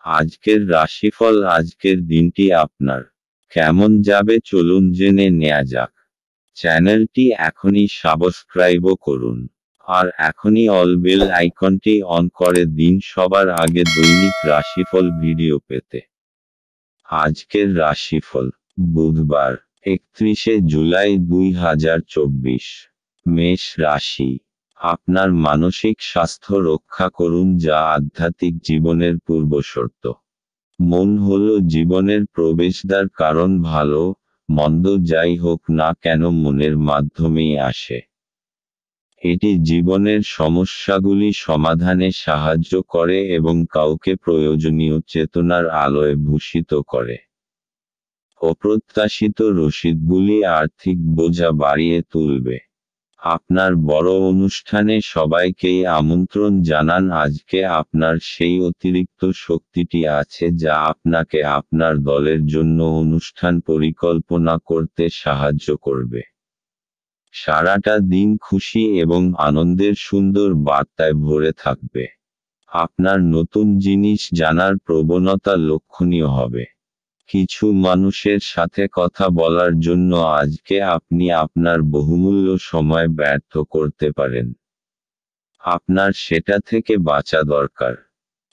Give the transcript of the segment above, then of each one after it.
আজকের রাশিফল। আজকের দিনটি আপনার কেমন যাবে চলুন জেনে নেওয়া যাক। চ্যানেলটি এখনই সাবস্ক্রাইবও করুন আর এখনই অল বেল আইকনটি অন করে দিন সবার আগে দৈনিক রাশিফল ভিডিও পেতে। আজকের রাশিফল বুধবার 31শে জুলাই 2024। মেষ রাশি। আপনার মানসিক স্বাস্থ্য রক্ষা করুন যা আধ্যাত্মিক জীবনের পূর্বশর্ত। মন হলো জীবনের প্রবেশদ্বার, কারণ ভালো মন্দ যাই হোক না কেন মনের মাধ্যমেই আসে। এটি জীবনের সমস্যাগুলি সমাধানে সাহায্য করে এবং কাউকে প্রয়োজনীয় চেতনার আলোয় ভূষিত করে। অপ্রত্যাশিত রসিদগুলি আর্থিক বোঝা বাড়িয়ে তুলবে। আপনার বড় অনুষ্ঠানে সবাইকেই আমন্ত্রণ জানান। আজকে আপনার সেই অতিরিক্ত শক্তিটি আছে যা আপনাকে আপনার দলের জন্য অনুষ্ঠান পরিকল্পনা করতে সাহায্য করবে। সারাটা দিন খুশি এবং আনন্দের সুন্দর বার্তায় ভরে থাকবে। আপনার নতুন জিনিস জানার প্রবণতা লক্ষণীয় হবে। কিছু মানুষের সাথে কথা বলার জন্য আজকে আপনি আপনার বহুমূল্য সময় ব্যর্থ করতে পারেন। আপনার সেটা থেকে বাঁচা দরকার।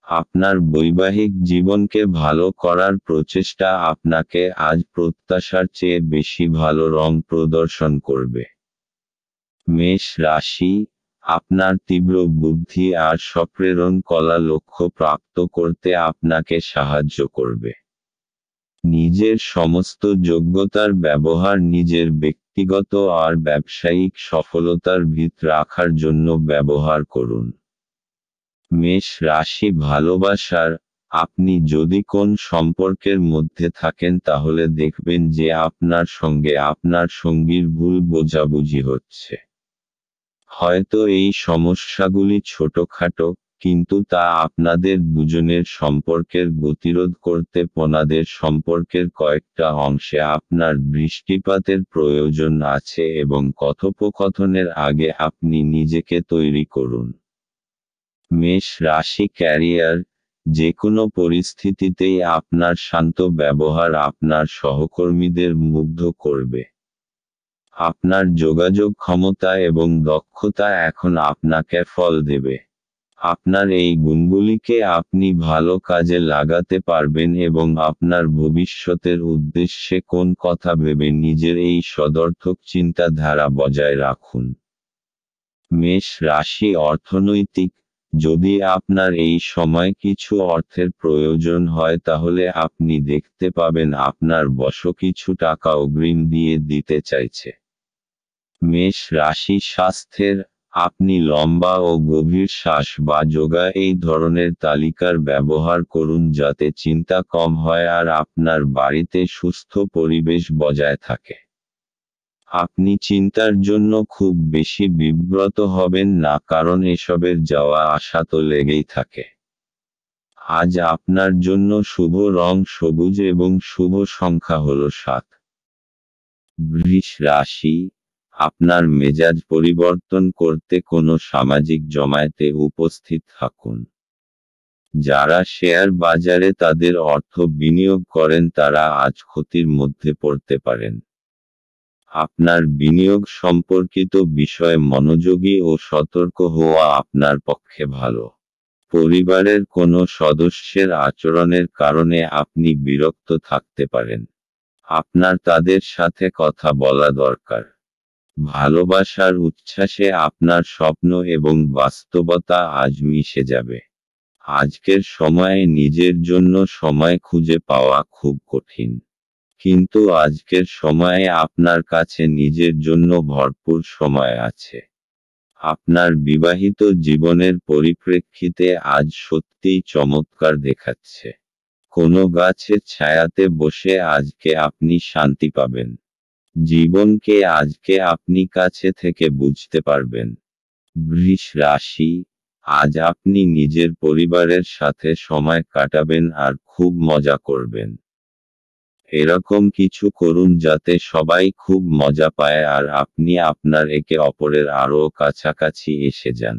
আপনার বৈবাহিক জীবনকে ভালো করার প্রচেষ্টা আপনাকে আজ প্রত্যাশার চেয়ে বেশি ভালো রং প্রদর্শন করবে। মেষ রাশি। আপনার তীব্র বুদ্ধি আর সপ্রেরণ কলা লক্ষ্য প্রাপ্ত করতে আপনাকে সাহায্য করবে। নিজের সমস্ত যোগ্যতার ব্যবহার নিজের ব্যক্তিগত আর ব্যবসায়িক সফলতার ভিত রাখার জন্য ব্যবহার করুন। মেষ রাশি। ভালোবাসার। আপনি যদি কোন সম্পর্কের মধ্যে থাকেন তাহলে দেখবেন যে আপনার সঙ্গে আপনার সঙ্গীর ভুল বোঝাবুঝি হচ্ছে। হয়তো এই সমস্যাগুলি ছোটখাটো, কিন্তু তা আপনাদের দুজনের সম্পর্কের গতিরোধ করতে আপনাদের সম্পর্কের কয়েকটা অংশে আপনার দৃষ্টিপাতের প্রয়োজন আছে এবং কথোপকথনের আগে আপনি নিজেকে তৈরি করুন। মেষ রাশি। ক্যারিয়ার। যেকোনো পরিস্থিতিতেই আপনার শান্ত ব্যবহার আপনার সহকর্মীদের মুগ্ধ করবে। আপনার যোগাযোগ ক্ষমতা এবং দক্ষতা এখন আপনাকে ফল দেবে। আপনার এই গুণগুলিকে আপনি ভালো কাজে লাগাতে পারবেন এবং আপনার ভবিষ্যতের উদ্দেশ্যে কোন কথা ভেবে নিজের এই সদর্থক চিন্তাধারা বজায় রাখুন। মেষ রাশি। অর্থনৈতিক। যদি আপনার এই সময় কিছু অর্থের প্রয়োজন হয় তাহলে আপনি দেখতে পাবেন আপনার বস কিছু টাকা অগ্রিম দিয়ে দিতে চাইছে। মেষ রাশি। স্বাস্থ্যের। আপনি লম্বা ও গভীর শ্বাস বা যোগা এই ধরনের তালিকার ব্যবহার করুন যাতে চিন্তা কম হয় আর আপনার বাড়িতে সুস্থ পরিবেশ বজায় থাকে। আপনি চিন্তার জন্য খুব বেশি বিব্রত হবেন না, কারণ এসবের যাওয়া আসা তো লেগেই থাকে। আজ আপনার জন্য শুভ রং সবুজ এবং শুভ সংখ্যা হল 7। বৃষ রাশি। আপনার মেজাজ পরিবর্তন করতে কোনো সামাজিক জমায়েতে উপস্থিত থাকুন। যারা শেয়ার বাজারে তাদের অর্থ বিনিয়োগ করেন তারা আজ ক্ষতির মধ্যে পড়তে পারেন। আপনার বিনিয়োগ সম্পর্কিত বিষয়ে মনোযোগী ও সতর্ক হওয়া আপনার পক্ষে ভালো। পরিবারের কোনো সদস্যের আচরণের কারণে আপনি বিরক্ত থাকতে পারেন। আপনার তাদের সাথে কথা বলা দরকার। ভালোবাসার উচ্ছ্বাসে আপনার স্বপ্ন এবং বাস্তবতা আজ মিশে যাবে। আজকের সময়ে নিজের জন্য সময় খুঁজে পাওয়া খুব কঠিন, কিন্তু আজকের সময়ে আপনার কাছে নিজের জন্য ভরপুর সময় আছে। আপনার বিবাহিত জীবনের পরিপ্রেক্ষিতে আজ সত্যিই চমৎকার দেখাচ্ছে। কোনো গাছের ছায়াতে বসে আজকে আপনি শান্তি পাবেন। জীবনকে আজকে আপনি কাছে থেকে বুঝতে পারবেন। বৃষ রাশি। আজ আপনি নিজের পরিবারের সাথে সময় কাটাবেন আর খুব মজা করবেন। এরকম কিছু করুন যাতে সবাই খুব মজা পায় আর আপনি আপনার একে অপরের আরও কাছাকাছি এসে যান।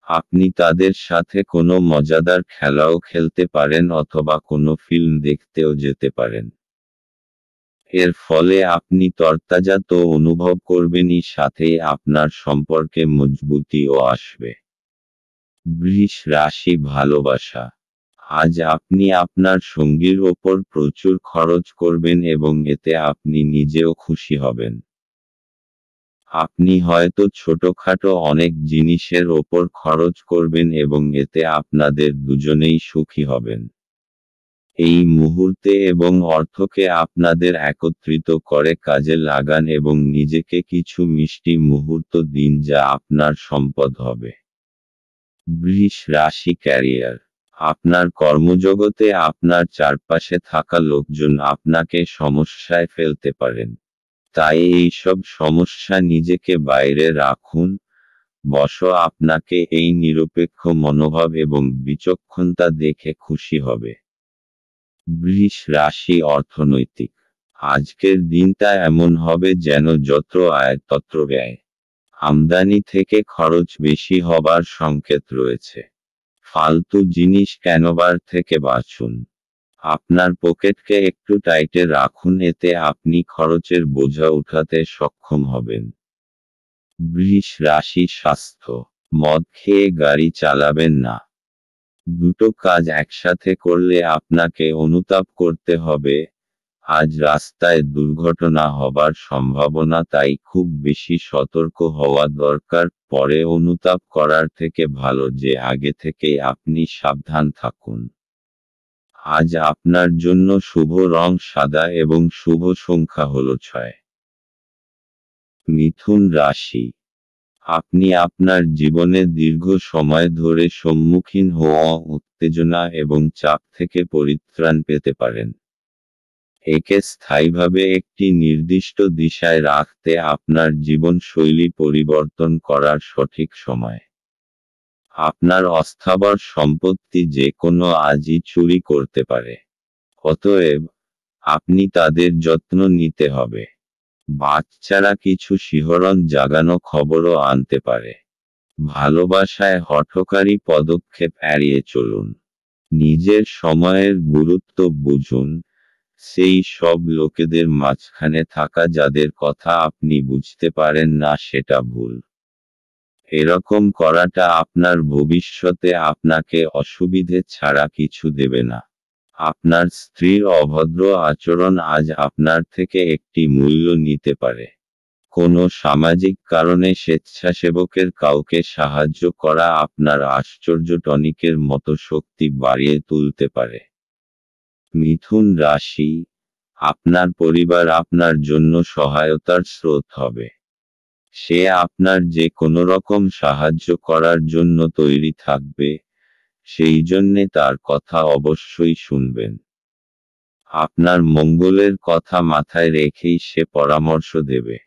আপনি তাদের সাথে কোনো মজাদার খেলাও খেলতে পারেন অথবা কোনো ফিল্ম দেখতেও যেতে পারেন। এর ফলে আপনি তরতাজা তো অনুভব করবেনই, সাথে আপনার সম্পর্কে মজবুতিও আসবে। বৃষ রাশি ভালোবাসা। আজ আপনি আপনার সঙ্গীর ওপর প্রচুর খরচ করবেন এবং এতে আপনি নিজেও খুশি হবেন। আপনি হয়তো ছোটখাটো অনেক জিনিসের ওপর খরচ করবেন এবং এতে আপনাদের দুজনেই সুখী হবেন। এই মুহূর্তে এবং অর্থকে আপনাদের একত্রিত করে কাজে লাগান এবং নিজেকে কিছু মিষ্টি মুহূর্ত দিন যা আপনার সম্পদ হবে। বৃষ রাশি ক্যারিয়ার। আপনার কর্মজগতে আপনার চারপাশে থাকা লোকজন আপনাকে সমস্যায় ফেলতে পারেন। তাই এই সব সমস্যা নিজেকে বাইরে রাখুন। আপনাকে এই নিরপেক্ষ মনোভাব এবং বিচক্ষণতা দেখে খুশি হবে। বৃষ রাশি অর্থনৈতিক। আজকের দিনটা এমন হবে যেন যত আয় তত ব্যয়। আমদানি থেকে খরচ বেশি হবার সংকেত রয়েছে। ফালতু জিনিস কেনবার থেকে বাঁচুন। আপনার পকেটকে একটু টাইটে রাখুন, এতে আপনি খরচের বোঝা উঠাতে সক্ষম হবেন। বৃষ রাশি স্বাস্থ্য। মদ খেয়ে গাড়ি চালাবেন না। দুটো কাজ একসাথে করলে আপনাকে অনুতাপ করতে হবে। আজ রাস্তায় দুর্ঘটনা হবার সম্ভাবনা, তাই খুব বেশি সতর্ক হওয়া দরকার। পরে অনুতাপ করার থেকে ভালো যে আগে থেকেই আপনি সাবধান থাকুন। আজ আপনার জন্য শুভ রং সাদা এবং শুভ সংখ্যা হল 6। মিথুন রাশি। আপনি আপনার জীবনে দীর্ঘ সময় ধরে সম্মুখীন হওয়া উত্তেজনা এবং চাপ থেকে পরিত্রাণ পেতে পারেন। একে স্থায়ীভাবে একটি নির্দিষ্ট দিশায় রাখতে আপনার জীবনশৈলী পরিবর্তন করার সঠিক সময়। আপনার অস্থাবর সম্পত্তি যে কোনো আজই চুরি করতে পারে। অতএব আপনি তাদের যত্ন নিতে হবে। বাচ্চারা কিছু শিহরণ জাগানো খবরও আনতে পারে। ভালোবাসায় হঠকারী পদক্ষেপ এড়িয়ে চলুন। নিজের সময়ের গুরুত্ব বুঝুন। সেই সব লোকেদের মাঝখানে থাকা যাদের কথা আপনি বুঝতে পারেন না সেটা ভুল। এরকম করাটা আপনার ভবিষ্যতে আপনাকে অসুবিধে ছাড়া কিছু দেবে না। আপনার স্ত্রীর অভদ্র আচরণ আজ আপনার থেকে একটি মূল্য নিতে পারে। কোনো সামাজিক কারণে স্বেচ্ছাসেবকের কাউকে সাহায্য করা আপনার আশ্চর্য টনিকের মতো শক্তি বাড়িয়ে তুলতে পারে। মিথুন রাশি। আপনার পরিবার আপনার জন্য সহায়তার স্রোত হবে। সে আপনার যে কোনো রকম সাহায্য করার জন্য তৈরি থাকবে, সেই জন্যে তার কথা অবশ্যই শুনবেন। আপনার মঙ্গলের কথা মাথায় রেখেই সে পরামর্শ দেবে।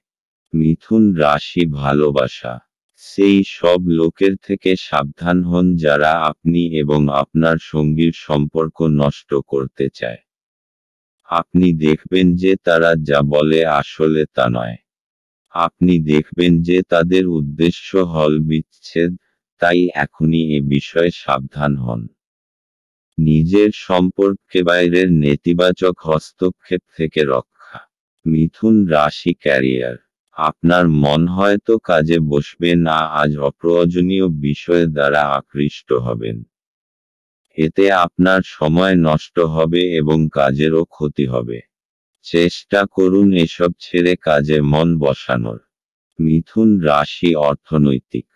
মিথুন রাশি ভালোবাসা। সেই সব লোকের থেকে সাবধান হন যারা আপনি এবং আপনার সঙ্গীর সম্পর্ক নষ্ট করতে চায়। আপনি দেখবেন যে তারা যা বলে আসলে তা নয়। আপনি দেখবেন যে তাদের উদ্দেশ্য হল বিচ্ছেদ, তাই এখনই এ বিষয়ে সাবধান হন। নিজের সম্পর্কে বাইরের নেতিবাচক হস্তক্ষেপ থেকে রক্ষা। মিথুন রাশি ক্যারিয়ার। আপনার মন হয়তো কাজে বসবে না, আজ অপ্রয়োজনীয় বিষয় দ্বারা আকৃষ্ট হবেন। এতে আপনার সময় নষ্ট হবে এবং কাজেরও ক্ষতি হবে। চেষ্টা করুন এসব ছেড়ে কাজে মন বসানোর। মিথুন রাশি অর্থনৈতিক।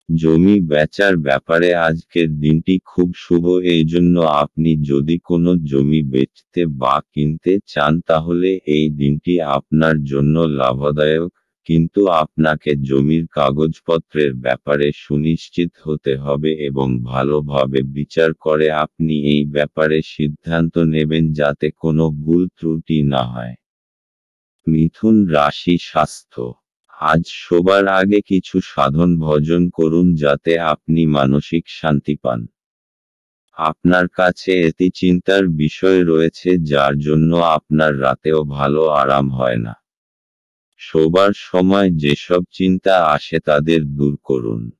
জমি বেচার ব্যাপারে আজকের দিনটি খুব শুভ, এই জন্য আপনি যদি কোনো জমি বেচতে বা কিনতে চান তাহলে এই দিনটি আপনার জন্য লাভদায়ক। কিন্তু আপনাকে জমির কাগজপত্রের ব্যাপারে সুনিশ্চিত হতে হবে এবং ভালোভাবে বিচার করে আপনি এই ব্যাপারে সিদ্ধান্ত নেবেন যাতে কোনো ভুল ত্রুটি না হয়। মিথুন রাশি স্বাস্থ্য। আজ শোবার আগে কিছু সাধন ভজন করুন যাতে আপনি মানসিক শান্তি পান। আপনার কাছে এটি চিন্তার বিষয় রয়েছে যার জন্য আপনার রাতেও ভালো আরাম হয় না। শোবার সময় যেসব চিন্তা আসে তাদের দূর করুন।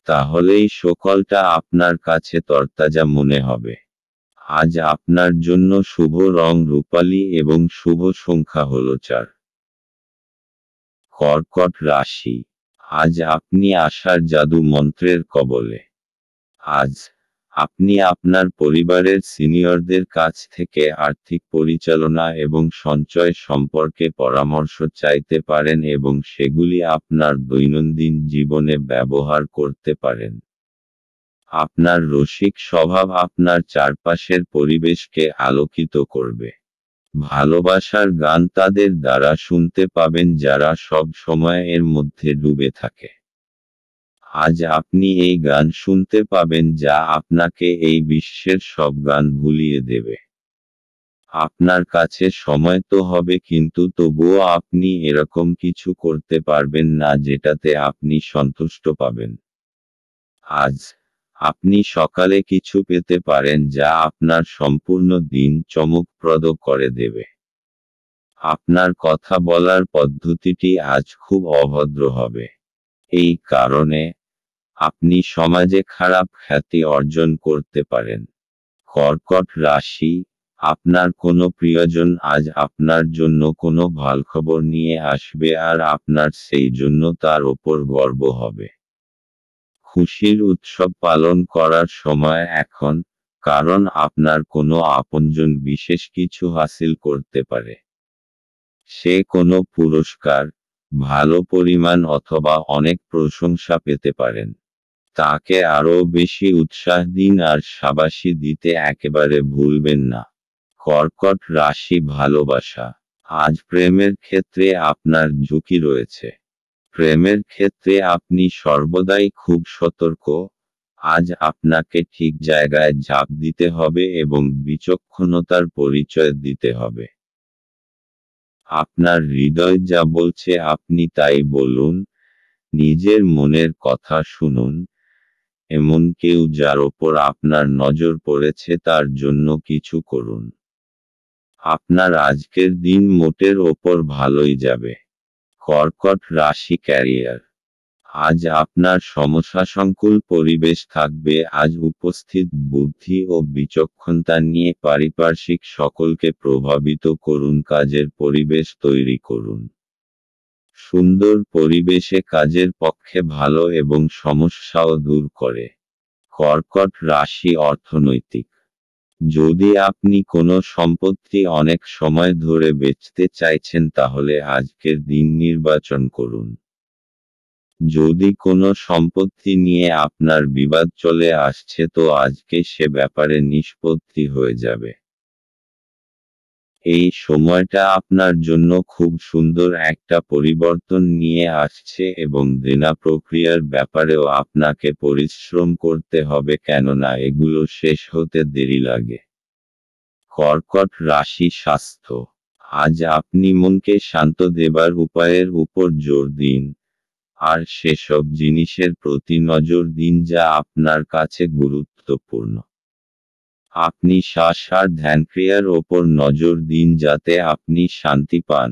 তাহলেই সকালটা আপনার কাছে তরতাজা মনে হবে। আজ আপনার জন্য শুভ রং রূপালী এবং শুভ সংখ্যা হল 4। কর্কট রাশি, আজ আপনি আশার জাদু মন্ত্রের কবলে। আজ আপনি আপনার পরিবারের সিনিয়রদের কাছ থেকে আর্থিক পরিচালনা এবং সঞ্চয় সম্পর্কে পরামর্শ চাইতে পারেন এবং সেগুলি আপনার দৈনন্দিন জীবনে ব্যবহার করতে পারেন। আপনার রসিক স্বভাব আপনার চারপাশের পরিবেশকে আলোকিত করবে। ভালোবাসার গান তাদের দ্বারা শুনতে পাবেন যারা সব সময় এর মধ্যে ডুবে থাকে। আজ আপনি এই গান শুনতে পাবেন যা আপনাকে এই বিশ্বের সব গান ভুলিয়ে দেবে। আপনার কাছে সময় তো হবে কিন্তু তবুও আপনি এরকম কিছু করতে পারবেন না যেটাতে আপনি সন্তুষ্ট পাবেন। আজ আপনি সকালে কিছু পেতে পারেন যা আপনার সম্পূর্ণ দিন চমকপ্রদ করে দেবে। আপনার কথা বলার পদ্ধতিটি আজ খুব অভদ্র হবে। এই কারণে আপনি সমাজে খারাপ খ্যাতি অর্জন করতে পারেন। কর্কট রাশি, আপনার কোনো প্রিয়জন আজ আপনার জন্য কোনো ভালখবর নিয়ে আসবে আর আপনার সেই জন্য তার ওপর গর্ব হবে। খুশির উৎসব পালন করার সময় এখন, কারণ আপনার কোনো আপনজন বিশেষ কিছু হাসিল করতে পারে। সে কোনো পুরস্কার, ভালো পরিমাণ অথবা অনেক প্রশংসা পেতে পারেন। তাকে আরও বেশি উৎসাহ দিন আর শাবাশি দিতে একেবারে ভুলবেন না। কর্কট রাশি ভালোবাসা, আজ প্রেমের ক্ষেত্রে আপনার ঝুঁকি রয়েছে। প্রেমের ক্ষেত্রে আপনি সর্বদাই খুব সতর্ক। আজ আপনাকে ঠিক জায়গায় ঝাঁপ দিতে হবে এবং বিচক্ষণতার পরিচয় দিতে হবে। আপনার হৃদয় যা বলছে আপনি তাই বলুন, নিজের মনের কথা শুনুন। এমন কেউ যার ওপর আপনার নজর পড়েছে তার জন্য কিছু করুন। আপনার আজকের দিন মোটের ওপর ভালোই যাবে। কর্কট রাশি ক্যারিয়ার, আজ আপনার সমস্যাসংকুল পরিবেশ থাকবে। আজ উপস্থিত বুদ্ধি ও বিচক্ষণতা নিয়ে পারিপার্শ্বিক সকলকে প্রভাবিত করুন, কাজের পরিবেশ তৈরি করুন। সুন্দর পরিবেশে কাজের পক্ষে ভালো এবং সমস্যাও দূর করে। কর্কট রাশি অর্থনৈতিক, যদি আপনি কোনো সম্পত্তি অনেক সময় ধরে বেচতে চাইছেন তাহলে আজকের দিন নির্বাচন করুন। যদি কোনো সম্পত্তি নিয়ে আপনার বিবাদ চলে আসছে তো আজকে সে ব্যাপারে নিষ্পত্তি হয়ে যাবে। এই সময়টা আপনার জন্য খুব সুন্দর একটা পরিবর্তন নিয়ে আসছে এবং দেনা প্রক্রিয়ার ব্যাপারেও আপনাকে পরিশ্রম করতে হবে, কেননা এগুলো শেষ হতে দেরি লাগে। কর্কট রাশি স্বাস্থ্য, আজ আপনি মনকে শান্ত দেবার উপায়ের উপর জোর দিন, আর সেসব জিনিসের প্রতি নজর দিন যা আপনার কাছে গুরুত্বপূর্ণ। আপনি শ্বাস আর ধ্যানক্রিয়ার ওপর নজর দিন যাতে আপনি শান্তি পান।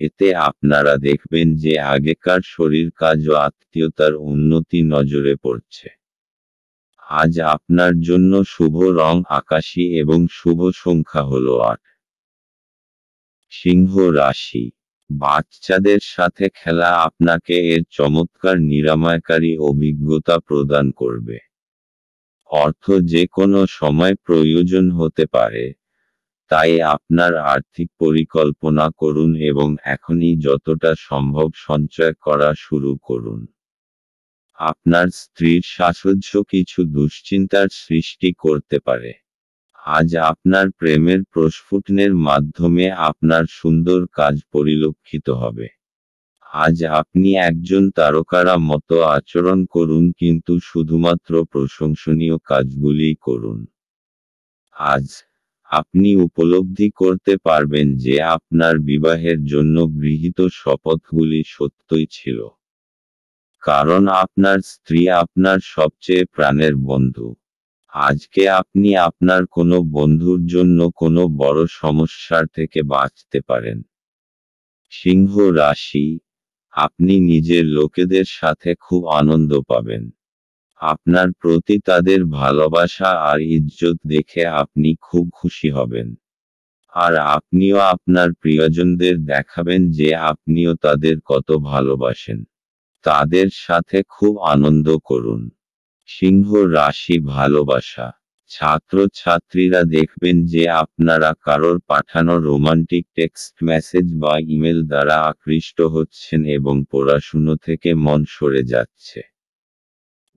এতে আপনারা দেখবেন যে আগেকার শরীর কাজ ও আত্মীয়তার উন্নতি নজরে পড়ছে। আজ আপনার জন্য শুভ রং আকাশী এবং শুভ সংখ্যা হল 8। সিংহ রাশি, বাচ্চাদের সাথে খেলা আপনাকে এর চমৎকার নিরাময়কারী অভিজ্ঞতা প্রদান করবে। অর্থ যে কোনো সময় প্রয়োজন হতে পারে, তাই আপনার আর্থিক পরিকল্পনা করুন এবং এখনই যতটা সম্ভব সঞ্চয় করা শুরু করুন। আপনার স্ত্রীর সাহচর্য কিছু দুশ্চিন্তার সৃষ্টি করতে পারে। আজ আপনার প্রেমের প্রস্ফুটনের মাধ্যমে আপনার সুন্দর কাজ পরিলক্ষিত হবে। আজ আপনি একজন তারকারা মতো আচরণ করুন কিন্তু শুধুমাত্র প্রশংসনীয় কাজগুলিই করুন। আজ আপনি উপলব্ধি করতে পারবেন যে আপনার বিবাহের জন্য গৃহীত শপথগুলি সত্যই ছিল। কারণ আপনার স্ত্রী আপনার সবচেয়ে প্রাণের বন্ধু। আজকে আপনি আপনার কোনো বন্ধুর জন্য কোনো বড় সমস্যার থেকে বাঁচতে পারেন। সিংহ রাশি, আপনি নিজের লোকেদের সাথে খুব আনন্দ পাবেন। আপনার প্রতি তাদের ভালোবাসা আর ইজ্জত দেখে আপনি খুব খুশি হবেন। আর আপনিও আপনার প্রিয়জনদের দেখাবেন যে আপনিও তাদের কত ভালোবাসেন। তাদের সাথে খুব আনন্দ করুন। সিংহ রাশি ভালোবাসা। ছাত্রছাত্রীরা দেখবেন যে আপনারা কারোর পাঠানো রোমান্টিক টেক্সট মেসেজ বা ইমেল দ্বারা আকৃষ্ট হচ্ছেন এবং পড়াশুনো থেকে মন সরে যাচ্ছে।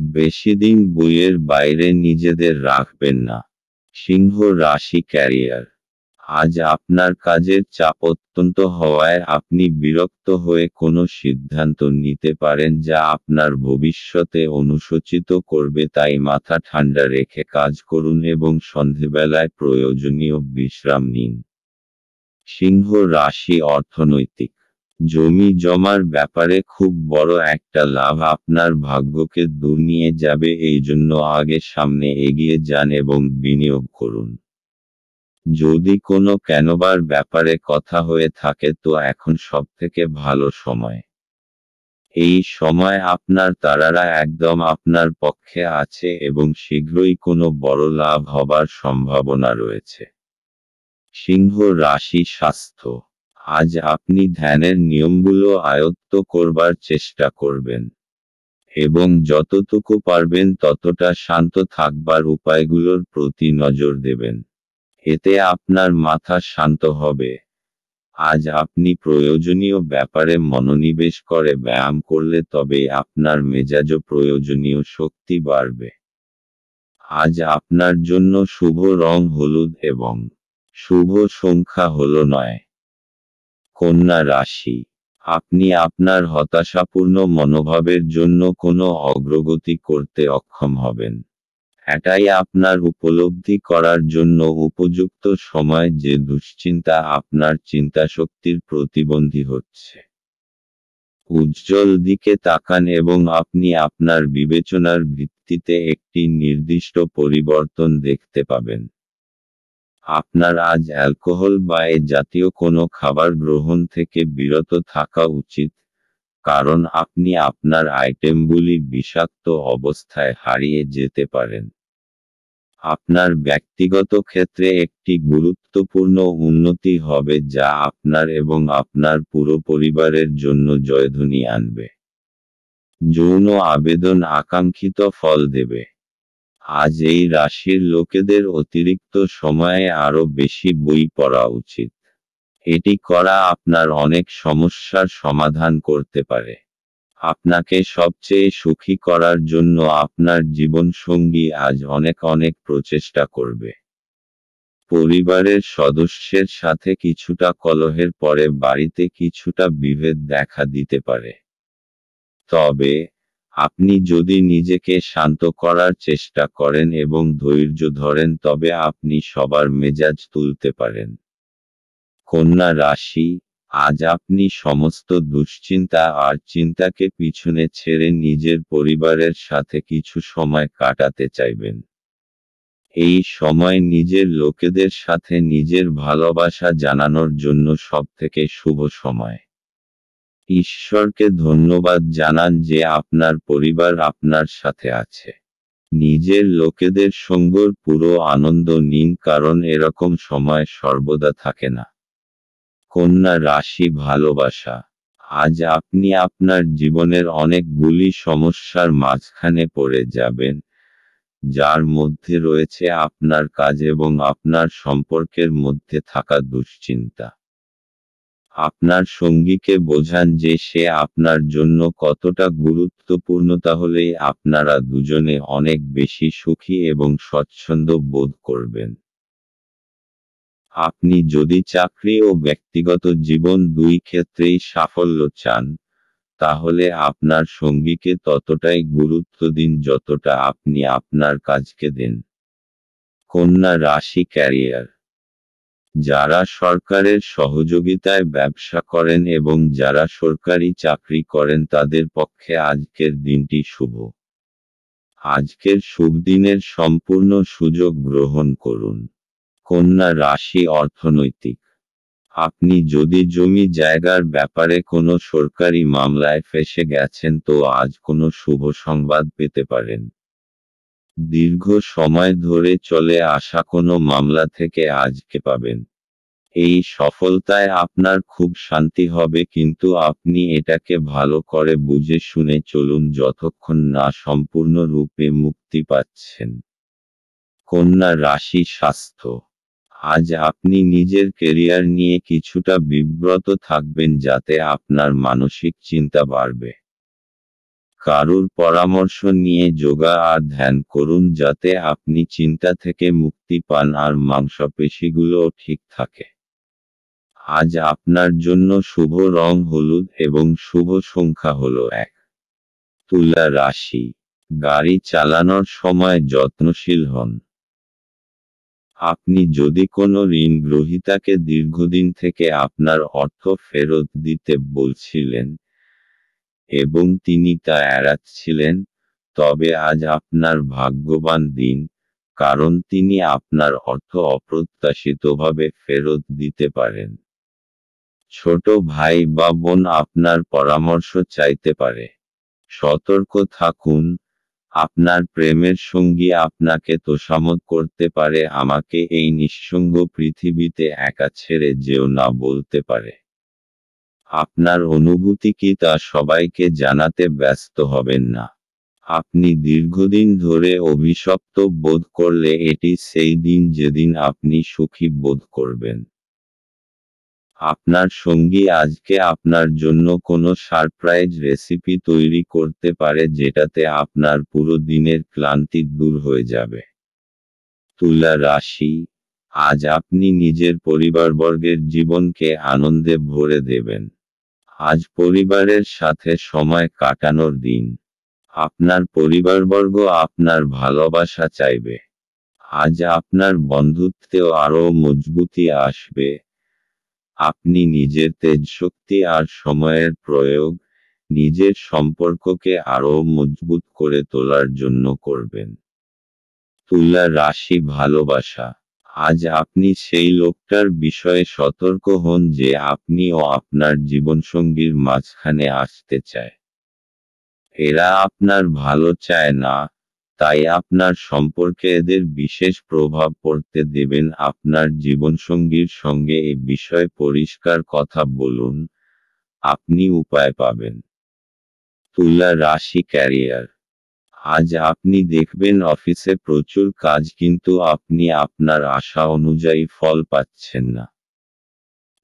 বেশিদিন বইয়ের বাইরে নিজেদের রাখবেন না। সিংহ রাশি ক্যারিয়ার। আজ আপনার কাজের চাপ অত্যন্ত হওয়ায় আপনি বিরক্ত হয়ে কোনো সিদ্ধান্ত নিতে পারেন যা আপনার ভবিষ্যতে অনুশোচিত করবে, তাই মাথা ঠান্ডা রেখে কাজ করুন এবং সন্ধেবেলায় প্রয়োজনীয় বিশ্রাম নিন। সিংহ রাশি অর্থনৈতিক। জমি জমার ব্যাপারে খুব বড় একটা লাভ আপনার ভাগ্যকে দূর নিয়ে যাবে, এই জন্য আগে সামনে এগিয়ে যান এবং বিনিয়োগ করুন। যদি কোনো কেনবার ব্যাপারে কথা হয়ে থাকে তো এখন সবথেকে ভালো সময়। এই সময় আপনার তারারা একদম আপনার পক্ষে আছে এবং শীঘ্রই কোনো বড় লাভ হবার সম্ভাবনা রয়েছে। সিংহ রাশি স্বাস্থ্য। আজ আপনি ধ্যানের নিয়মগুলো আয়ত্ত করবার চেষ্টা করবেন এবং যতটুকু পারবেন ততটা শান্ত থাকবার উপায়গুলোর প্রতি নজর দেবেন। এতে আপনার মাথা শান্ত হবে। আজ আপনি প্রয়োজনীয় ব্যাপারে মনোনিবেশ করে ব্যায়াম করলে তবে আপনার মেজাজও প্রয়োজনীয় শক্তি বাড়বে। আজ আপনার জন্য শুভ রং হলুদ এবং শুভ সংখ্যা হলো 9। কন্যা রাশি। আপনি আপনার হতাশাপূর্ণ মনোভাবের জন্য কোনো অগ্রগতি করতে অক্ষম হবেন। এটাই আপনার উপলব্ধি করার জন্য উপযুক্ত সময় যে দুশ্চিন্তা আপনার চিন্তাশক্তির প্রতিবন্ধী হচ্ছে। উজ্জ্বল দিকে তাকান এবং আপনি আপনার বিবেচনার ভিত্তিতে একটি নির্দিষ্ট পরিবর্তন দেখতে পাবেন। আপনার আজ অ্যালকোহল বা এ জাতীয় কোনো খাবার গ্রহণ থেকে বিরত থাকা উচিত, কারণ আপনি আপনার আইটেমগুলি বিষাক্ত অবস্থায় হারিয়ে যেতে পারেন। আপনার ব্যক্তিগত ক্ষেত্রে একটি গুরুত্বপূর্ণ উন্নতি হবে যা আপনার এবং আপনার পুরো পরিবারের জন্য জয়ধ্বনি আনবে। যৌন আবেদন আকাঙ্ক্ষিত ফল দেবে। আজ এই রাশির লোকেদের অতিরিক্ত সময়ে আরও বেশি বই পড়া উচিত। এটি করা আপনার অনেক সমস্যার সমাধান করতে পারে। আপনাকে সবচেয়ে সুখী করার জন্য আপনার জীবনসঙ্গী আজ অনেক অনেক প্রচেষ্টা করবে। পরিবারের সদস্যের সাথে কিছুটা কলহের পরে বাড়িতে কিছুটা বিভেদ দেখা দিতে পারে। তবে আপনি যদি নিজেকে শান্ত করার চেষ্টা করেন এবং ধৈর্য ধরেন তবে আপনি সবার মেজাজ তুলতে পারেন। কন্যা রাশি। আজ আপনি সমস্ত দুশ্চিন্তা আর চিন্তাকে পিছনে ছেড়ে নিজের পরিবারের সাথে কিছু সময় কাটাতে চাইবেন। এই সময় নিজের লোকেদের সাথে নিজের ভালোবাসা জানানোর জন্য সবথেকে শুভ সময়। ঈশ্বরকে ধন্যবাদ জানান যে আপনার পরিবার আপনার সাথে আছে। নিজের লোকেদের সঙ্গের পুরো আনন্দ নিন, কারণ এরকম সময় সর্বদা থাকে না। কন্যা রাশি ভালোবাসা। আজ আপনি আপনার জীবনের অনেকগুলি সমস্যার মাঝখানে পড়ে যাবেন, যার মধ্যে রয়েছে আপনার কাজ এবং আপনার সম্পর্কের মধ্যে থাকা দুশ্চিন্তা। আপনার সঙ্গীকে বোঝান যে সে আপনার জন্য কতটা গুরুত্বপূর্ণ, তাহলেই আপনারা দুজনে অনেক বেশি সুখী এবং স্বচ্ছন্দ বোধ করবেন। আপনি যদি চাকরি ও ব্যক্তিগত জীবন দুই ক্ষেত্রেই সাফল্য চান, তাহলে আপনার সঙ্গীকে ততটাই গুরুত্ব দিন যতটা আপনি আপনার কাজকে দেন। কন্যা রাশি ক্যারিয়ার। যারা সরকারের সহযোগিতায় ব্যবসা করেন এবং যারা সরকারি চাকরি করেন তাদের পক্ষে আজকের দিনটি শুভ। আজকের শুভ দিনের সম্পূর্ণ সুযোগ গ্রহণ করুন। কন্যা রাশি অর্থনৈতিক। আপনি যদি জমি জায়গার ব্যাপারে কোনো সরকারি মামলায় ফেঁসে গেছেন তো আজ কোনো শুভ সংবাদ পেতে পারেন। দীর্ঘ সময় ধরে চলে আসা কোনো মামলা থেকে আজকে পাবেন। এই সফলতায় আপনার খুব শান্তি হবে, কিন্তু আপনি এটাকে ভালো করে বুঝে শুনে চলুন যতক্ষণ না সম্পূর্ণরূপে মুক্তি পাচ্ছেন। কন্যা রাশি স্বাস্থ্য। আজ আপনি নিজের কেরিয়ার নিয়ে কিছুটা বিব্রত থাকবেন, যাতে আপনার মানসিক চিন্তা বাড়বে। কারুর পরামর্শ নিয়ে যোগা আর ধ্যান করুন, যাতে আপনি চিন্তা থেকে মুক্তি পান আর মাংসপেশিগুলোও ঠিক থাকে। আজ আপনার জন্য শুভ রং হলুদ এবং শুভ সংখ্যা হল 1। তুলা রাশি। গাড়ি চালানোর সময় যত্নশীল হন। আপনি যদি কোনো ঋণ গ্রহীতাকে দীর্ঘদিন থেকে আপনার অর্থ ফেরত দিতে বলছিলেন এবং তিনি তা এড়াচ্ছিলেন, তবে আজ আপনার ভাগ্যবান দিন, কারণ তিনি আপনার অর্থ অপ্রত্যাশিতভাবে ফেরত দিতে পারেন। ছোট ভাই বা বোন আপনার পরামর্শ চাইতে পারে। সতর্ক থাকুন, আপনার প্রেমের সঙ্গী আপনাকে তোষামোদ করতে পারে, আমাকে এই নিঃসঙ্গ পৃথিবীতে একা ছেড়ে যেও না বলতে পারে। আপনার অনুভূতি কি তা সবাইকে জানাতে ব্যস্ত হবেন না। আপনি দীর্ঘদিন ধরে অভিশপ্ত বোধ করলে এটি সেই দিন যেদিন আপনি সুখী বোধ করবেন। আপনার সঙ্গী আজকে আপনার জন্য কোনো সারপ্রাইজ রেসিপি তৈরি করতে পারে, যেটাতে আপনার পুরো দিনের ক্লান্তি দূর হয়ে যাবে। তুলা রাশি। আজ আপনি নিজের পরিবারবর্গের জীবনকে আনন্দে ভরে দেবেন। আজ পরিবারের সাথে সময় কাটানোর দিন। আপনার পরিবারবর্গ আপনার ভালোবাসা চাইবে। আজ আপনার বন্ধুত্বেও আরও মজবুতি আসবে। আপনি নিজের তেজশক্তি আর সময়ের প্রয়োগ নিজের সম্পর্ককে আরও মজবুত করে তোলার জন্য করবেন। তুলা রাশি ভালোবাসা। আজ আপনি সেই লোকটার বিষয়ে সতর্ক হন যে আপনি ও আপনার জীবনসঙ্গীর মাঝখানে আসতে চায়। এরা আপনার ভালো চায় না, তাই আপনার সম্পর্কে এদের বিশেষ প্রভাব পড়তে দেবেন। আপনার জীবনসঙ্গীর সঙ্গে এ বিষয়ে পরিষ্কার কথা বলুন, আপনি উপায় পাবেন। তুলা রাশি ক্যারিয়ার। আজ আপনি দেখবেন অফিসে প্রচুর কাজ, কিন্তু আপনি আপনার আশা অনুযায়ী ফল পাচ্ছেন না।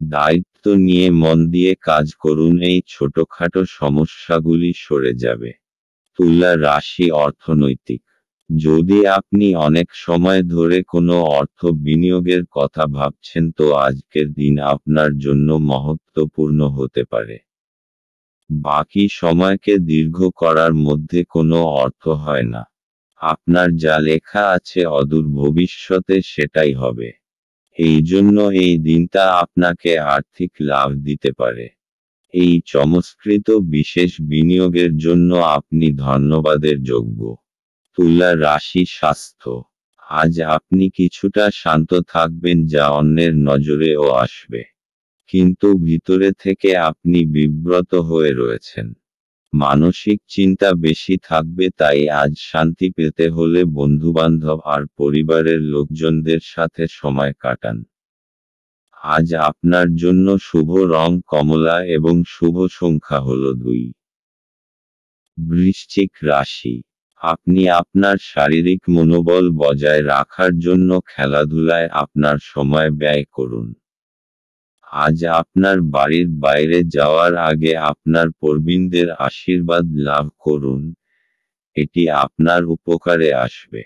দায়িত্ব নিয়ে মন দিয়ে কাজ করুন, এই ছোটখাটো সমস্যাগুলি সরে যাবে। তুলা রাশি অর্থনৈতিক। যদি আপনি অনেক সময় ধরে কোনো অর্থ বিনিয়োগের কথা ভাবছেন, তো আজকের দিন আপনার জন্য মহত্বপূর্ণ হতে পারে। বাকি সময়কে দীর্ঘ করার মধ্যে কোনো অর্থ হয় না। আপনার যা লেখা আছে অদূর ভবিষ্যতে সেটাই হবে। এই জন্য এই দিনটা আপনাকে আর্থিক লাভ দিতে পারে। এই চমৎকৃত বিশেষ বিনিয়োগের জন্য আপনি ধন্যবাদের যোগ্য। তুলা রাশি স্বাস্থ্য। আজ আপনি কিছুটা শান্ত থাকবেন, যা অন্যের নজরেও আসবে। কিন্তু ভিতরে থেকে আপনি বিব্রত হয়ে রয়েছেন। মানসিক চিন্তা বেশি থাকবে, তাই আজ শান্তি পেতে হলে বন্ধুবান্ধব আর পরিবারের লোকজনদের সাথে সময় কাটান। আজ আপনার জন্য শুভ রং কমলা এবং শুভ সংখ্যা হল 2। বৃশ্চিক রাশি। আপনি আপনার শারীরিক মনোবল বজায় রাখার জন্য খেলাধুলায় আপনার সময় ব্যয় করুন। আজ আপনার বাড়ির বাইরে যাওয়ার আগে আপনার প্রবীণদের আশীর্বাদ লাভ করুন, এটি আপনার উপকারে আসবে।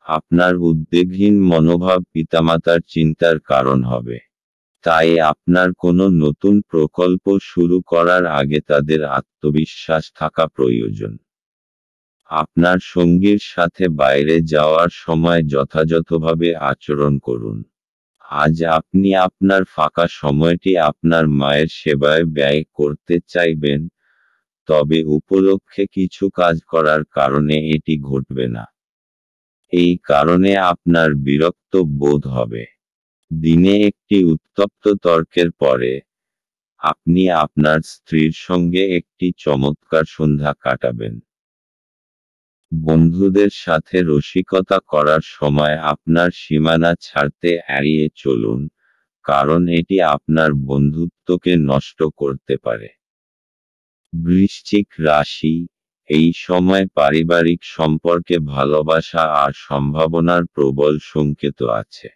আপনার উদ্বেগহীন মনোভাব পিতামাতার চিন্তার কারণ হবে। তাই আপনার কোনো নতুন প্রকল্প শুরু করার আগে তাদের আত্মবিশ্বাস থাকা প্রয়োজন। আপনার সঙ্গীর সাথে বাইরে যাওয়ার সময় যথাযথভাবে আচরণ করুন। আজ আপনি আপনার ফাঁকা সময়টি আপনার মায়ের সেবায় ব্যয় করতে চাইবেন, তবে উপলক্ষে কিছু কাজ করার কারণে এটি ঘটবে না। এই কারণে আপনার বিরক্ত বোধ হবে। দিনে একটি উত্তপ্ত তর্কের পরে আপনি আপনার স্ত্রীর সঙ্গে একটি চমৎকার সন্ধ্যা কাটাবেন। বন্ধুদের সাথে রসিকতা করার সময় আপনার সীমানা ছাড়তে এড়িয়ে চলুন, কারণ এটি আপনার বন্ধুত্বকে নষ্ট করতে পারে। বৃশ্চিক রাশি, এই সময় পারিবারিক সম্পর্কে ভালোবাসা আর সম্ভাবনার প্রবল সংকেত আছে।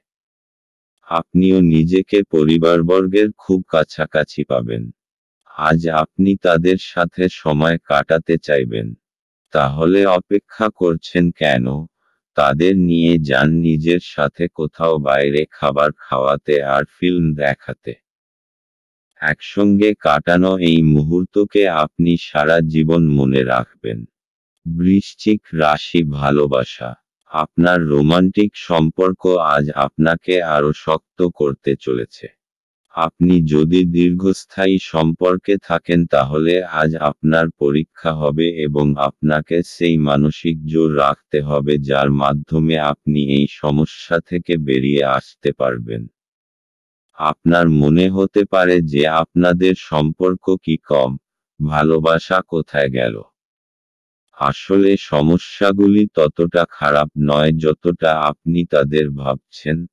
আপনিও নিজেকে পরিবারবর্গের খুব কাছাকাছি পাবেন। আজ আপনি তাদের সাথে সময় কাটাতে চাইবেন। তাহলে অপেক্ষা করছেন কেন? তাদের নিয়ে যান নিজের সাথে কোথাও বাইরে খাবার খাওয়াতে আর ফিল্ম দেখাতে। একসঙ্গে কাটানো এই মুহূর্তকে আপনি সারা জীবন মনে রাখবেন। বৃশ্চিক রাশি, ভালোবাসা। আপনার রোমান্টিক সম্পর্ক আজ আপনাকে আরও শক্ত করতে চলেছে। আপনি যদি দীর্ঘস্থায়ী সম্পর্কে থাকেন তাহলে আজ আপনার পরীক্ষা হবে এবং আপনাকে সেই মানসিক জোর রাখতে হবে যার মাধ্যমে আপনি এই সমস্যা থেকে বেরিয়ে আসতে পারবেন। আপনার মনে হতে পারে যে আপনাদের সম্পর্ক কি কম, ভালোবাসা কোথায় গেল। আসলে সমস্যাগুলি ততটা খারাপ নয় যতটা আপনি তাদের ভাবছেন।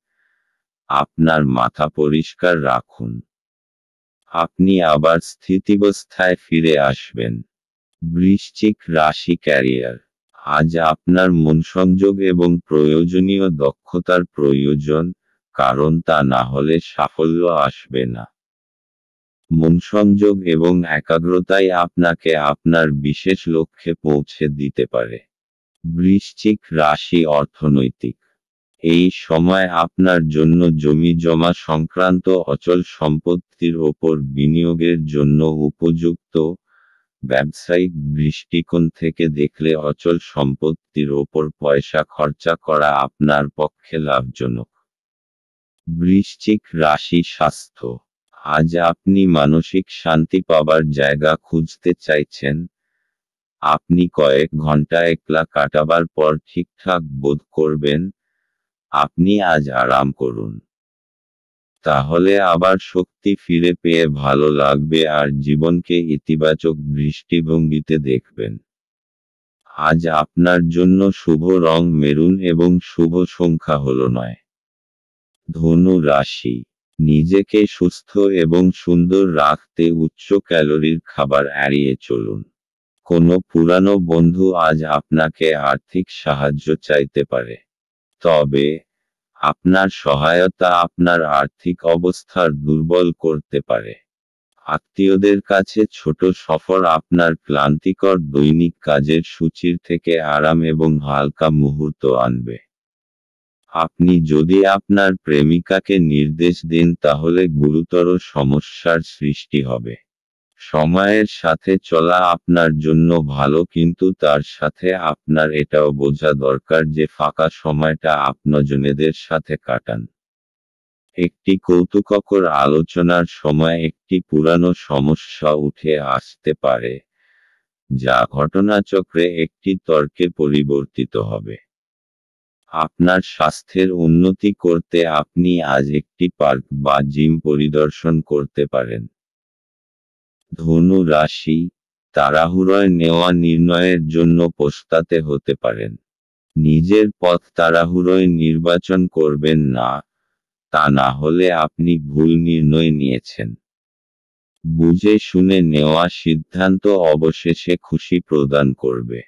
আপনার মাথা পরিষ্কার রাখুন। আপনি আবার স্থিতিবস্থায় ফিরে আসবেন। বৃশ্চিক রাশি, ক্যারিয়ার। আজ আপনার মনসংযোগ এবং প্রয়োজনীয় দক্ষতার প্রয়োজন, কারণ তা না হলে সাফল্য আসবে না। মনসংযোগ এবং একাগ্রতাই আপনাকে আপনার বিশেষ লক্ষ্যে পৌঁছে দিতে পারে। বৃশ্চিক রাশি, অর্থনৈতিক। এই সময় আপনার জন্য জমি জমা সংক্রান্ত অচল সম্পত্তির ওপর বিনিয়োগের জন্য উপযুক্ত। ব্যবসায়িক দৃষ্টিকোণ থেকে দেখলে অচল সম্পত্তির ওপর পয়সা খরচা করা আপনার পক্ষে লাভজনক। বৃশ্চিক রাশি, স্বাস্থ্য। আজ আপনি মানসিক শান্তি পাবার জায়গা খুঁজতে চাইছেন। আপনি কয়েক ঘন্টা একলা কাটাবার পর ঠিকঠাক বোধ করবেন। আপনি আজ আরাম করুন। তাহলে আবার শক্তি ফিরে পেয়ে ভালো লাগবে আর জীবনকে ইতিবাচক দৃষ্টিভঙ্গিতে দেখবেন। আজ আপনার জন্য শুভ রং মেরুন এবং শুভ সংখ্যা হলো 9। ধনু রাশি, নিজেকে সুস্থ এবং সুন্দর রাখতে উচ্চ ক্যালোরির খাবার এড়িয়ে চলুন। কোনো পুরানো বন্ধু আজ আপনাকে আর্থিক সাহায্য চাইতে পারে। তবে আপনার সহায়তা আপনার আর্থিক অবস্থার দুর্বল করতে পারে। আত্মীয়দের কাছে ছোট সফর আপনার ক্লান্তিকর দৈনিক কাজের সূচির থেকে আরাম এবং হালকা মুহূর্ত আনবে। আপনি যদি আপনার প্রেমিকাকে নির্দেশ দেন তাহলে গুরুতর সমস্যার সৃষ্টি হবে। সময়ের সাথে চলা আপনার জন্য ভালো, কিন্তু তার সাথে আপনার এটাও বোঝা দরকার যে ফাঁকা সময়টা আপনজনেদের সাথে কাটান। একটি কৌতুককর আলোচনার সময় একটি পুরানো সমস্যা উঠে আসতে পারে, যা ঘটনাচক্রে একটি তর্কে পরিবর্তিত হবে। আপনার স্বাস্থ্যের উন্নতি করতে আপনি আজ একটি পার্ক বা জিম পরিদর্শন করতে পারেন। ধনু রাশি, তাড়াহুড়োয় নেওয়া নির্ণয়ের জন্য পস্তাতে হতে পারেন। নিজের পথ তাড়াহুড়োয় নির্বাচন করবেন না, তা না হলে আপনি ভুল নির্ণয় নিয়েছেন। বুঝে শুনে নেওয়া সিদ্ধান্ত অবশেষে খুশি প্রদান করবে।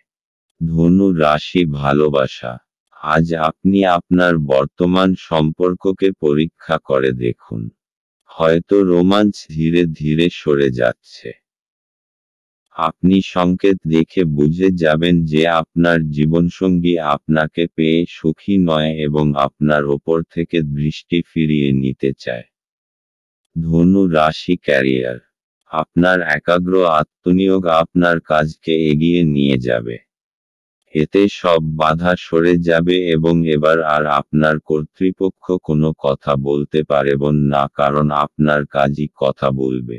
ধনু রাশি, ভালোবাসা। আজ আপনি আপনার বর্তমান সম্পর্ককে পরীক্ষা করে দেখুন। হয়তো রোমাঞ্চ ধীরে ধীরে সরে যাচ্ছে। আপনি সংকেত দেখে বুঝে যাবেন যে আপনার জীবনসঙ্গী আপনাকে পেয়ে সুখী নয় এবং আপনার ওপর থেকে দৃষ্টি ফিরিয়ে নিতে চায়। ধনু রাশি, ক্যারিয়ার। আপনার একাগ্র আত্মনিয়োগ আপনার কাজকে এগিয়ে নিয়ে যাবে। এতে সব বাধা সরে যাবে এবং এবার আর আপনার কর্তৃপক্ষ কোনো কথা বলতে পারবেন না, কারণ আপনার কাজই কথা বলবে।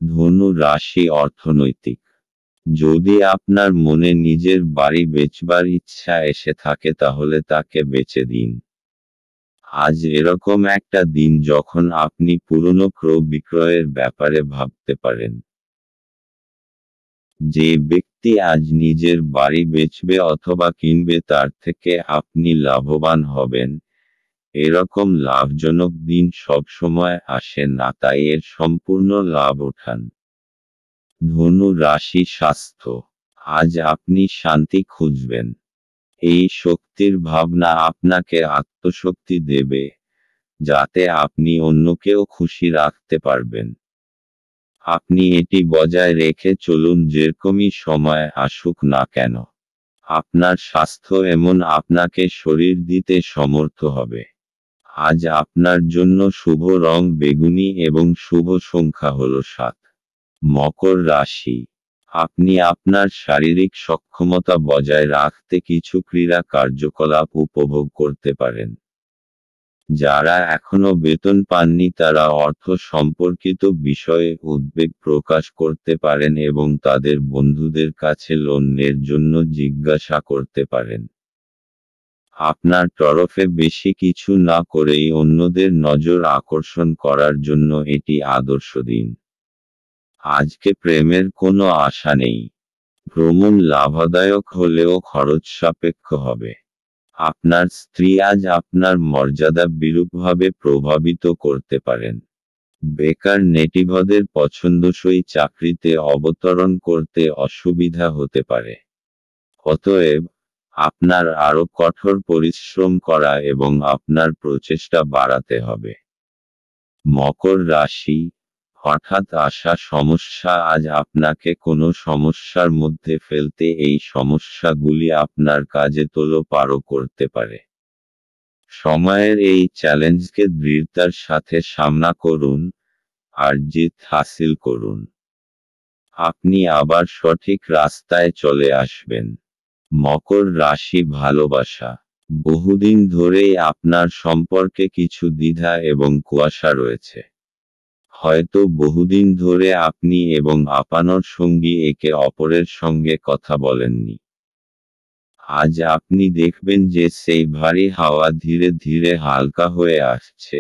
ধনু রাশি, অর্থনৈতিক। যদি আপনার মনে নিজের বাড়ি বেচবার ইচ্ছা এসে থাকে তাহলে তাকে বেচে দিন। আজ এরকম একটা দিন যখন আপনি পুরনো ক্রয় বিক্রয়ের ব্যাপারে ভাবতে পারেন। যে ব্যক্তি ব্যক্তি আজ নিজের বাড়ি বেচবে অথবা কিনবে তার থেকে আপনি লাভবান হবেন। এরকম লাভজনক দিন সবসময় আসে না, তাই এর সম্পূর্ণ লাভ ওঠান। ধনু রাশি স্বাস্থ্য। আজ আপনি শান্তি খুঁজবেন। এই শক্তির ভাবনা আপনাকে আত্মশক্তি দেবে, যাতে আপনি অন্যকেও খুশি রাখতে পারবেন। আপনি এটি বজায় রেখে চলুন যেরকমই সময় আসুক না কেন। আপনার স্বাস্থ্য এমন আপনাকে শরীর দিতে সমর্থ হবে। আজ আপনার জন্য শুভ রং বেগুনি এবং শুভ সংখ্যা হল 7। মকর রাশি। আপনি আপনার শারীরিক সক্ষমতা বজায় রাখতে কিছু ক্রীড়া কার্যকলাপ উপভোগ করতে পারেন। যারা এখনো বেতন পাননি তারা অর্থ সম্পর্কিত বিষয়ে উদ্বেগ প্রকাশ করতে পারেন এবং তাদের বন্ধুদের কাছে লোনের জন্য জিজ্ঞাসা করতে পারেন। আপনার তরফে বেশি কিছু না করেই অন্যদের নজর আকর্ষণ করার জন্য এটি আদর্শ দিন। আজকে প্রেমের কোনো আশা নেই। ভ্রমণ লাভদায়ক হলেও খরচ সাপেক্ষ হবে। আপনার স্ত্রী আজ আপনার মর্যাদা বিরূপভাবে প্রভাবিত করতে পারেন। বেকার নেটিভদের পছন্দসই চাকরিতে অবতরণ করতে অসুবিধা হতে পারে। অতএব, আপনার আরও কঠোর পরিশ্রম করা এবং আপনার প্রচেষ্টা বাড়াতে হবে। মকর রাশি। হঠাৎ আসা সমস্যা আজ আপনাকে কোনো সমস্যার মধ্যে ফেলতে এই সমস্যাগুলি আপনার কাজে তোলপাড় করতে পারে। সময়ের এই চ্যালেঞ্জকে দৃঢ়তার সাথে সামনা করুন, আর জিত হাসিল করুন। আপনি আবার সঠিক রাস্তায় চলে আসবেন। মকর রাশি ভালোবাসা। বহুদিন ধরেই আপনার সম্পর্কে কিছু দ্বিধা এবং কুয়াশা রয়েছে। হয়তো বহুদিন ধরে আপনি এবং আপনার সঙ্গী একে অপরের সঙ্গে কথা বলেননি। আজ আপনি দেখবেন যে সেই ভারী হাওয়া ধীরে ধীরে হালকা হয়ে আসছে,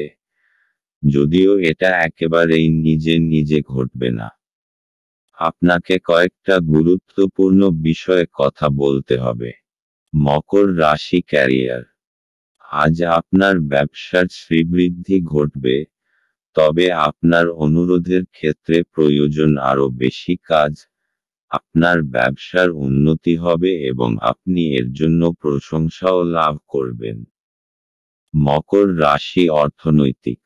যদিও এটা একেবারেই নিজে নিজে ঘটবে না। আপনাকে কয়েকটা গুরুত্বপূর্ণ বিষয়ে কথা বলতে হবে। মকর রাশি ক্যারিয়ার। আজ আপনার ব্যবসার শ্রীবৃদ্ধি ঘটবে, তবে আপনার অনুরোধের ক্ষেত্রে প্রয়োজন আরও বেশি কাজ। আপনার ব্যবসার উন্নতি হবে এবং আপনি এর জন্য প্রশংসাও লাভ করবেন। মকর রাশি অর্থনৈতিক।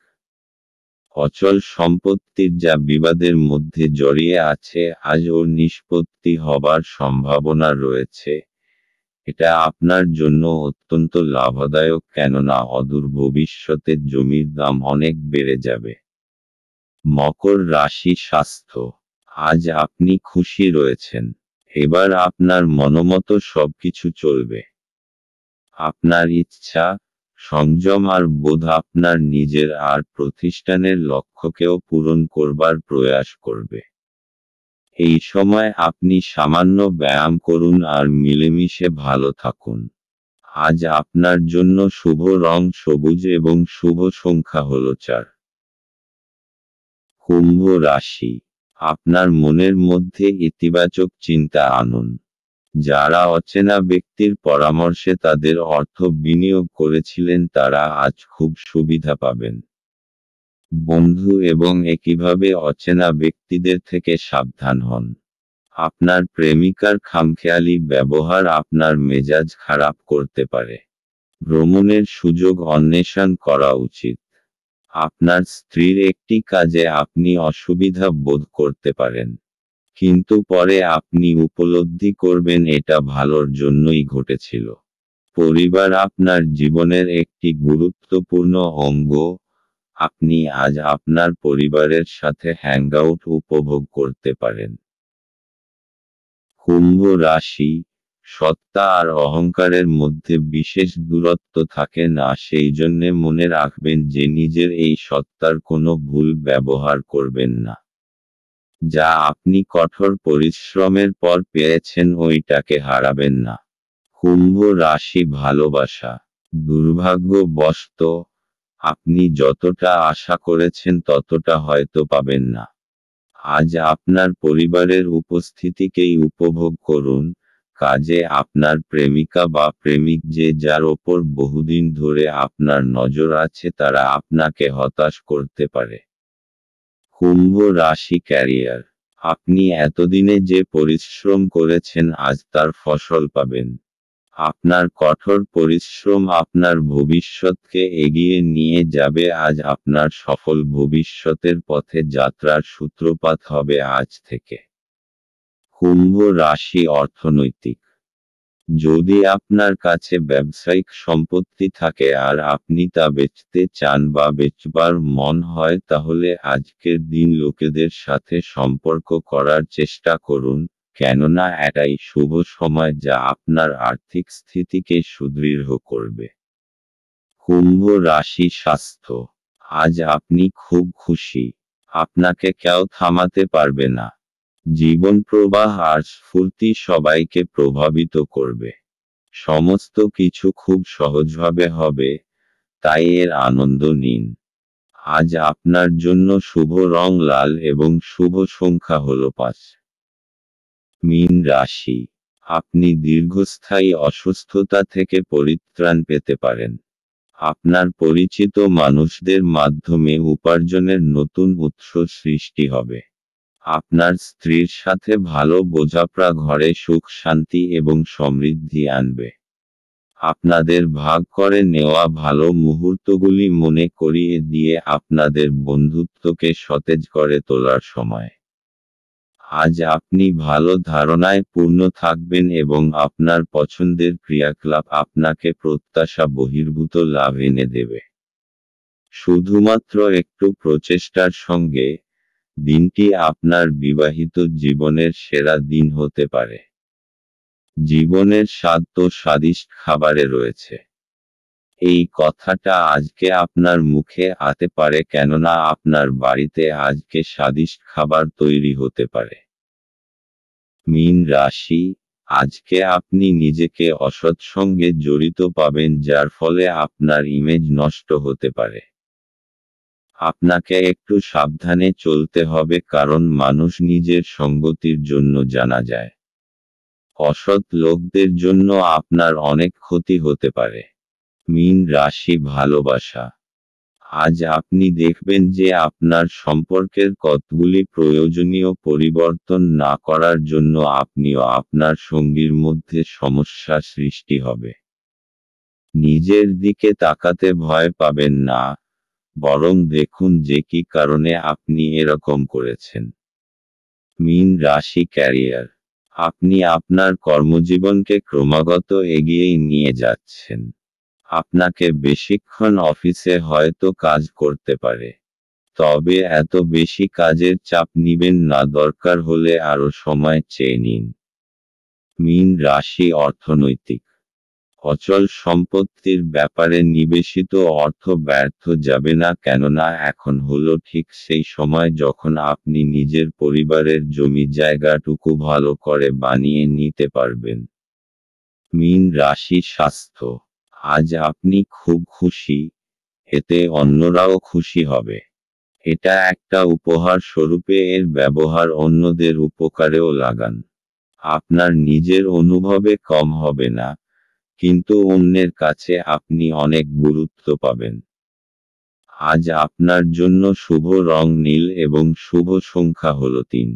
অচল সম্পত্তির যা বিবাদের মধ্যে জড়িয়ে আছে আজ ওর নিষ্পত্তি হবার সম্ভাবনা রয়েছে। এটা আপনার জন্য অত্যন্ত লাভদায়ক, কেননা অদূর ভবিষ্যতে জমির দাম অনেক বেড়ে যাবে। মকর রাশি স্বাস্থ্য। আজ আপনি খুশি রয়েছেন। এবার আপনার মনোমতো সবকিছু চলবে। আপনার ইচ্ছা, সংযম আর বোধ আপনার নিজের আর প্রতিষ্ঠানের লক্ষ্যকেও পূরণ করবার প্রয়াস করবে। এই সময় আপনি সামান্য ব্যায়াম করুন আর মিলেমিশে ভালো থাকুন। আজ আপনার জন্য শুভ রং সবুজ এবং শুভ সংখ্যা হল 4। কুম্ভ রাশি। আপনার মনের মধ্যে ইতিবাচক চিন্তা আনুন। যারা অচেনা ব্যক্তির পরামর্শে তাদের অর্থ বিনিয়োগ করেছিলেন তারা আজ খুব সুবিধা পাবেন। বন্ধু এবং একইভাবে অচেনা ব্যক্তিদের থেকে সাবধান হন। আপনার প্রেমিকার খামখেয়ালি ব্যবহার আপনার মেজাজ খারাপ করতে পারে। ভ্রমণের সুযোগ অন্বেষণ করা উচিত। আপনার স্ত্রীর একটি কাজে আপনি অসুবিধা বোধ করতে পারেন, কিন্তু পরে আপনি উপলব্ধি করবেন এটা ভালোর জন্যই ঘটেছিল। পরিবার আপনার জীবনের একটি গুরুত্বপূর্ণ অঙ্গ। আপনি আজ আপনার পরিবারের সাথে হ্যাংআউট উপভোগ করতে পারেন। কুম্ভ রাশি। সত্তা আর অহংকারের মধ্যে বিশেষ দূরত্ব থাকে না, সেই জন্যে মনে রাখবেন যে নিজের এই সত্তার কোনো ভুল ব্যবহার করবেন না। যা আপনি কঠোর পরিশ্রমের পর পেয়েছেন ওইটাকে হারাবেন না। কুম্ভ রাশি ভালোবাসা। দুর্ভাগ্যবশত, আপনি যতটা আশা করেছেন ততটা হয়তো পাবেন না। আজ আপনার পরিবারের উপস্থিতিকেই উপভোগ করুন, কাজে আপনার প্রেমিকা বা প্রেমিক যে যার ওপর বহুদিন ধরে আপনার নজর আছে তারা আপনাকে হতাশ করতে পারে। কুম্ভ রাশি ক্যারিয়ার, আপনি এতদিনে যে পরিশ্রম করেছেন আজ তার ফসল পাবেন। আপনার কঠোর পরিশ্রম আপনার ভবিষ্যৎকে এগিয়ে নিয়ে যাবে। আজ আপনার সফল ভবিষ্যতের পথে যাত্রার সূত্রপাত হবে আজ থেকে। কুম্ভ রাশি অর্থনৈতিক, যদি আপনার কাছে ব্যবসায়িক সম্পত্তি থাকে আর আপনি তা বেচতে চান বা বেচবার মন হয় তাহলে আজকের দিন লোকেদের সাথে সম্পর্ক করার চেষ্টা করুন, কেননা এটাই শুভ সময় যা আপনার আর্থিক স্থিতিকে সুদৃঢ় করবে। কুম্ভ রাশি স্বাস্থ্য, আজ আপনি খুব খুশি, আপনাকে কেউ থামাতে পারবে না। জীবন প্রবাহ আর স্ফূর্তি সবাইকে প্রভাবিত করবে। সমস্ত কিছু খুব সহজভাবে হবে, তাই এর আনন্দ নিন। আজ আপনার জন্য শুভ রং লাল এবং শুভ সংখ্যা হল 5। মীন রাশি, আপনি দীর্ঘস্থায়ী অসুস্থতা থেকে পরিত্রাণ পেতে পারেন। আপনার পরিচিত মানুষদের মাধ্যমে উপার্জনের নতুন উৎস সৃষ্টি হবে। আপনার স্ত্রীর সাথে ভালো বোঝাপড়া ঘরে সুখ শান্তি এবং সমৃদ্ধি আনবে। আপনাদের ভাগ করে নেওয়া ভালো মুহূর্তগুলি মনে করিয়ে দিয়ে আপনাদের বন্ধুত্বকে সতেজ করে তোলার সময়। আজ আপনি ভালো ধারণায় পূর্ণ থাকবেন এবং আপনার পছন্দের ক্রিয়াকলাপ আপনাকে প্রত্যাশা বহির্ভূত লাভ এনে দেবে। শুধুমাত্র একটু প্রচেষ্টার সঙ্গে দিনটি আপনার বিবাহিত জীবনের সেরা দিন হতে পারে। জীবনের স্বাদ তো স্বাদিষ্ট খাবারে রয়েছে। এই কথাটা আজকে আপনার মুখে আসতে পারে কেননা আপনার বাড়িতে আজকে স্বাদিষ্ট খাবার তৈরি হতে পারে। মীন রাশি, আজকে আপনি নিজেকে অসৎ সঙ্গে জড়িত পাবেন যার ফলে আপনার ইমেজ নষ্ট হতে পারে। আপনাকে একটু সাবধানে চলতে হবে কারণ মানুষ নিজের সঙ্গতির জন্য জানা যায়। অসৎ লোকদের জন্য আপনার অনেক ক্ষতি হতে পারে। মীন রাশি ভালোবাসা, আজ আপনি দেখবেন যে আপনার সম্পর্কের কতগুলি প্রয়োজনীয় পরিবর্তন না করার জন্য আপনিও আপনার সঙ্গীর মধ্যে সমস্যা সৃষ্টি হবে। নিজের দিকে তাকাতে ভয় পাবেন না, বরং দেখুন যে কি কারণে আপনি এরকম করেছেন। মীন রাশি ক্যারিয়ার, আপনি আপনার কর্মজীবনকে ক্রমাগত এগিয়ে নিয়ে যাচ্ছেন। আপনাকে বেশিক্ষণ অফিসে হয়তো কাজ করতে পারে, তবে এত বেশি কাজের চাপ নিবেন না, দরকার হলে আরো সময় চেয়ে নিন। মীন রাশি অর্থনৈতিক, অচল সম্পত্তির ব্যাপারে নিবেশিত অর্থ ব্যর্থ যাবে না কেননা এখন হলো ঠিক সেই সময় যখন আপনি নিজের পরিবারের জমি জায়গাটুকু ভালো করে বানিয়ে নিতে পারবেন। মীন রাশি স্বাস্থ্য, আজ আপনি খুব খুশি, এতে অন্যরাও খুশি হবে। এটা একটা উপহার স্বরূপে এর ব্যবহার অন্যদের উপকারেও লাগান। আপনার নিজের অনুভবে কম হবে না, কিন্তু অন্যের কাছে আপনি অনেক গুরুত্ব পাবেন। আজ আপনার জন্য শুভ রং নীল এবং শুভ সংখ্যা হল 3।